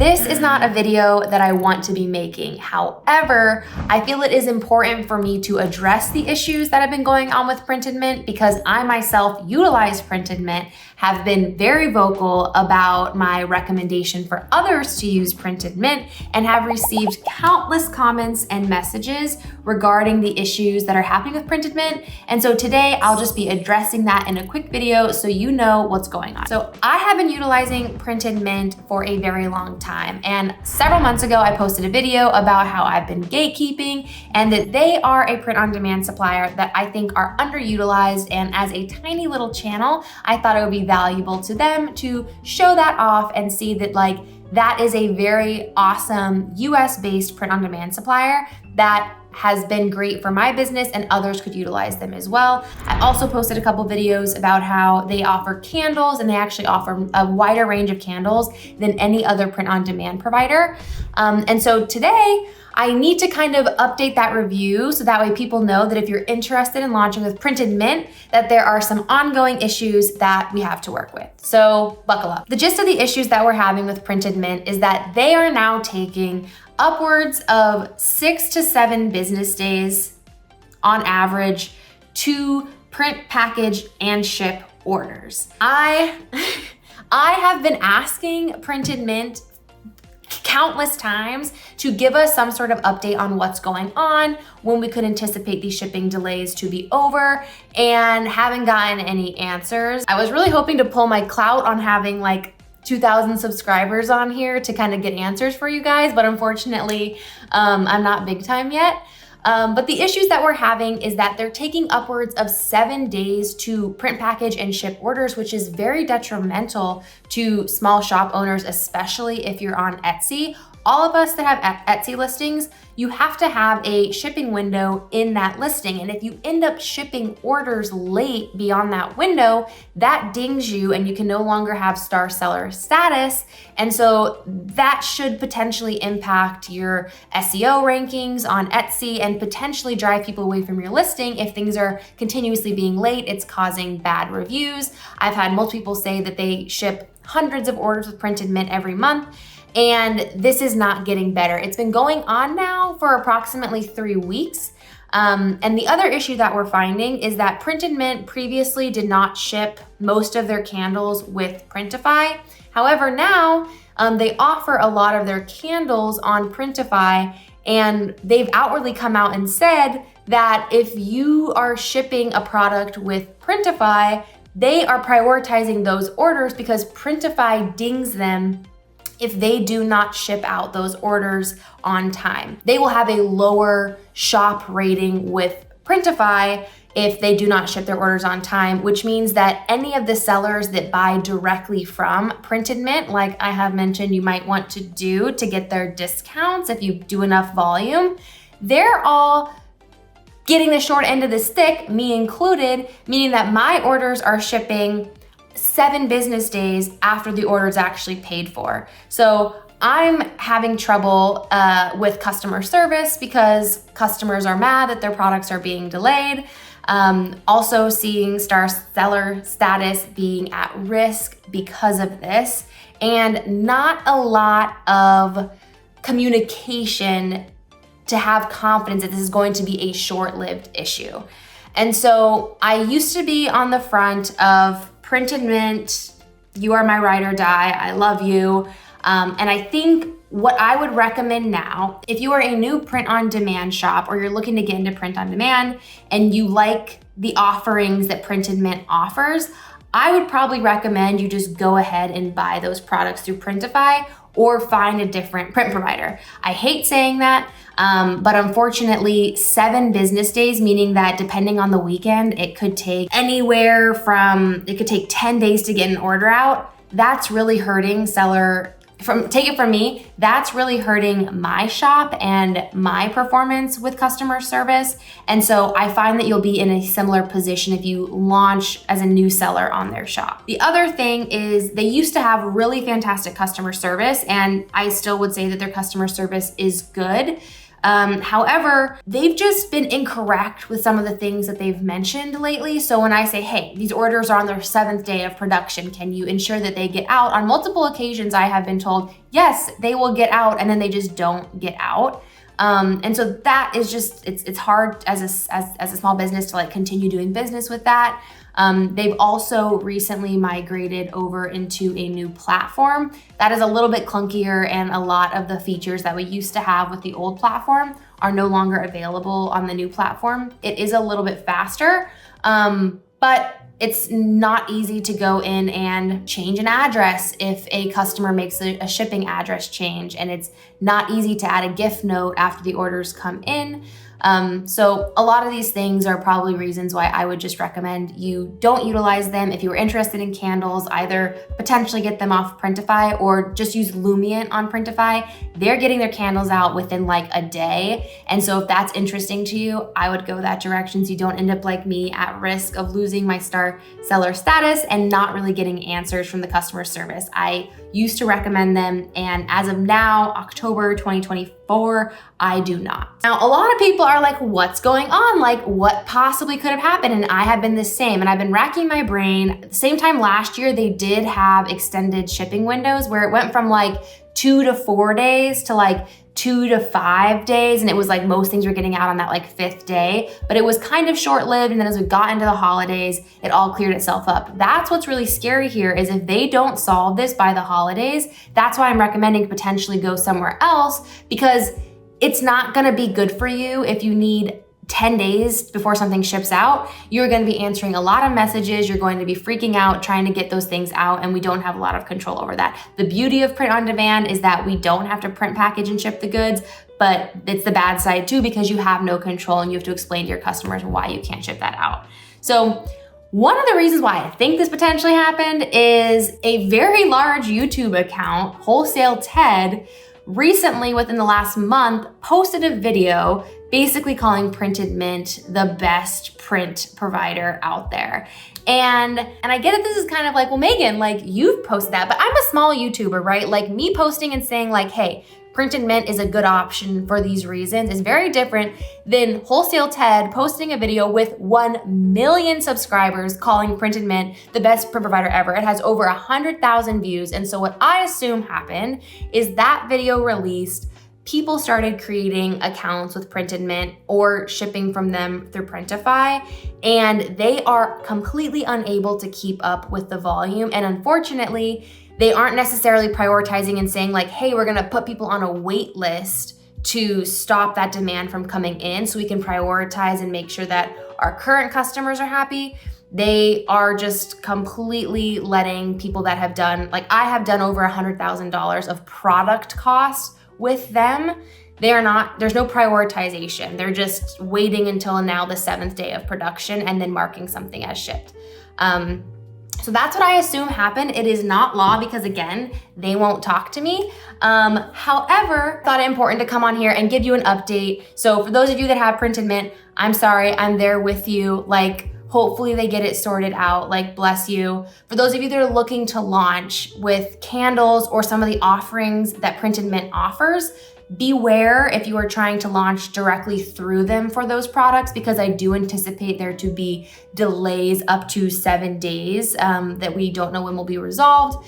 This is not a video that I want to be making. However, I feel it is important for me to address the issues that have been going on with Printed Mint because I myself utilize Printed Mint, have been very vocal about my recommendation for others to use Printed Mint, and have received countless comments and messages regarding the issues that are happening with Printed Mint. And so today I'll just be addressing that in a quick video so you know what's going on. So I have been utilizing Printed Mint for a very long time. And several months ago, I posted a video about how I've been gatekeeping and that they are a print-on-demand supplier that I think are underutilized. And as a tiny little channel, I thought it would be valuable to them to show that off and see that that is a very awesome US-based print-on-demand supplier that has been great for my business and others could utilize them as well. I also posted a couple videos about how they offer candles and they actually offer a wider range of candles than any other print-on-demand provider. And so today, I need to kind of update that review so that way people know that if you're interested in launching with Printed Mint, that there are some ongoing issues that we have to work with. So buckle up. The gist of the issues that we're having with Printed Mint is that they are now taking upwards of 6 to 7 business days on average to print, package, and ship orders. I have been asking Printed Mint countless times to give us some sort of update on what's going on, when we could anticipate these shipping delays to be over, and haven't gotten any answers. I was really hoping to pull my clout on having 2,000 subscribers on here to kind of get answers for you guys, but unfortunately, I'm not big time yet. But the issues that we're having is that they're taking upwards of 7 days to print, package, and ship orders, which is very detrimental to small shop owners, especially if you're on Etsy. All of us that have Etsy listings, you have to have a shipping window in that listing. And if you end up shipping orders late beyond that window, that dings you and you can no longer have star seller status. And so that should potentially impact your SEO rankings on Etsy and potentially drive people away from your listing. If things are continuously being late, it's causing bad reviews. I've had multiple people say that they ship hundreds of orders with Printed Mint every month. And this is not getting better. It's been going on now for approximately 3 weeks. And the other issue that we're finding is that Printed Mint previously did not ship most of their candles with Printify. However, now they offer a lot of their candles on Printify, and they've outwardly come out and said that if you are shipping a product with Printify, they are prioritizing those orders because Printify dings them if they do not ship out those orders on time. They will have a lower shop rating with Printify if they do not ship their orders on time, which means that any of the sellers that buy directly from Printed Mint, like I have mentioned you might want to do to get their discounts if you do enough volume, they're all getting the short end of the stick, me included, meaning that my orders are shipping 7 business days after the order is actually paid for. So I'm having trouble with customer service because customers are mad that their products are being delayed. Also seeing star seller status being at risk because of this, and not a lot of communication to have confidence that this is going to be a short-lived issue. And so I used to be on the front of Printed Mint, you are my ride or die, I love you. And I think what I would recommend now, if you are a new print-on-demand shop or you're looking to get into print-on-demand and you like the offerings that Printed Mint offers, I would probably recommend you just go ahead and buy those products through Printify or find a different print provider. I hate saying that, but unfortunately 7 business days, meaning that depending on the weekend, it could take anywhere from, it could take 10 days to get an order out. That's really hurting seller, take it from me, that's really hurting my shop and my performance with customer service. And so I find that you'll be in a similar position if you launch as a new seller on their shop. The other thing is they used to have really fantastic customer service, and I still would say that their customer service is good. However, they've just been incorrect with some of the things that they've mentioned lately. So when I say, hey, these orders are on their 7th day of production, can you ensure that they get out? On multiple occasions, I have been told, yes, they will get out, and then they just don't get out. And so that is just, it's hard as a small business to like continue doing business with that. They've also recently migrated over into a new platform that is a little bit clunkier, and a lot of the features that we used to have with the old platform are no longer available on the new platform. It is a little bit faster, but it's not easy to go in and change an address if a customer makes a shipping address change, and it's not easy to add a gift note after the orders come in. So a lot of these things are probably reasons why I would just recommend you don't utilize them. If you were interested in candles, either potentially get them off Printify or just use Lumient on Printify. They're getting their candles out within like a day. And so if that's interesting to you, I would go that direction so you don't end up like me at risk of losing my star seller status and not really getting answers from the customer service. I used to recommend them, and as of now, October 2024, I do not. Now, a lot of people are like, what's going on? Like, what possibly could have happened? And I have been the same, and I've been racking my brain. At the same time last year, they did have extended shipping windows where it went from like 2 to 4 days to like 2 to 5 days. And it was like most things were getting out on that like 5th day, but it was kind of short-lived. And then as we got into the holidays, it all cleared itself up. That's what's really scary here, is if they don't solve this by the holidays, that's why I'm recommending potentially go somewhere else, because it's not gonna be good for you if you need 10 days before something ships out. You're going to be answering a lot of messages. You're going to be freaking out trying to get those things out, and we don't have a lot of control over that. The beauty of print on demand is that we don't have to print, package, and ship the goods, but it's the bad side too, because you have no control and you have to explain to your customers why you can't ship that out. So one of the reasons why I think this potentially happened is a very large YouTube account, Wholesale Ted, recently within the last month posted a video basically calling Printed Mint the best print provider out there. And I get that this is kind of like, well, Megan, like you've posted that, but I'm a small YouTuber, right? Like me posting and saying like, hey, Printed Mint is a good option for these reasons is very different than Wholesale Ted posting a video with 1 million subscribers calling Printed Mint the best print provider ever. It has over 100,000 views. And so what I assume happened is that video released, people started creating accounts with Printed Mint or shipping from them through Printify, and they are completely unable to keep up with the volume. And unfortunately, they aren't necessarily prioritizing and saying like, hey, we're gonna put people on a wait list to stop that demand from coming in so we can prioritize and make sure that our current customers are happy. They are just completely letting people that have done, like I have done over $100,000 of product costs with them. There's no prioritization. They're just waiting until now the 7th day of production and then marking something as shipped. So that's what I assume happened. It is not law because again, they won't talk to me. However, thought it important to come on here and give you an update. So for those of you that have Printed Mint, I'm sorry, I'm there with you. Like, hopefully they get it sorted out, like bless you. For those of you that are looking to launch with candles or some of the offerings that Printed Mint offers, beware if you are trying to launch directly through them for those products, because I do anticipate there to be delays up to 7 days that we don't know when will be resolved.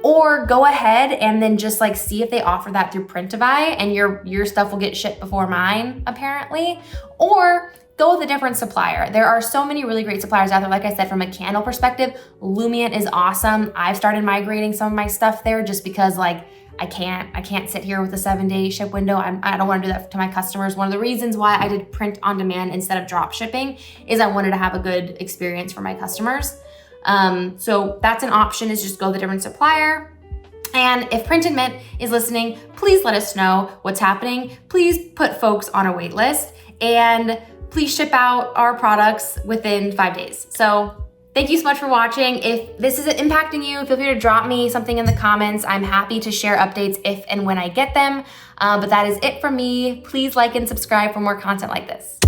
Or go ahead and then just like see if they offer that through Printify and your stuff will get shipped before mine apparently, or go with a different supplier. There are so many really great suppliers out there. Like I said, from a candle perspective, Lumient is awesome. I've started migrating some of my stuff there just because like I can't sit here with a 7-day ship window. I don't want to do that to my customers. One of the reasons why I did print on demand instead of drop shipping is I wanted to have a good experience for my customers. So that's an option, is just go with a different supplier. And if Printed Mint is listening, please let us know what's happening. Please put folks on a wait list and please ship out our products within 5 days. So thank you so much for watching. If this is impacting you, feel free to drop me something in the comments. I'm happy to share updates if and when I get them. But that is it from me. Please like and subscribe for more content like this.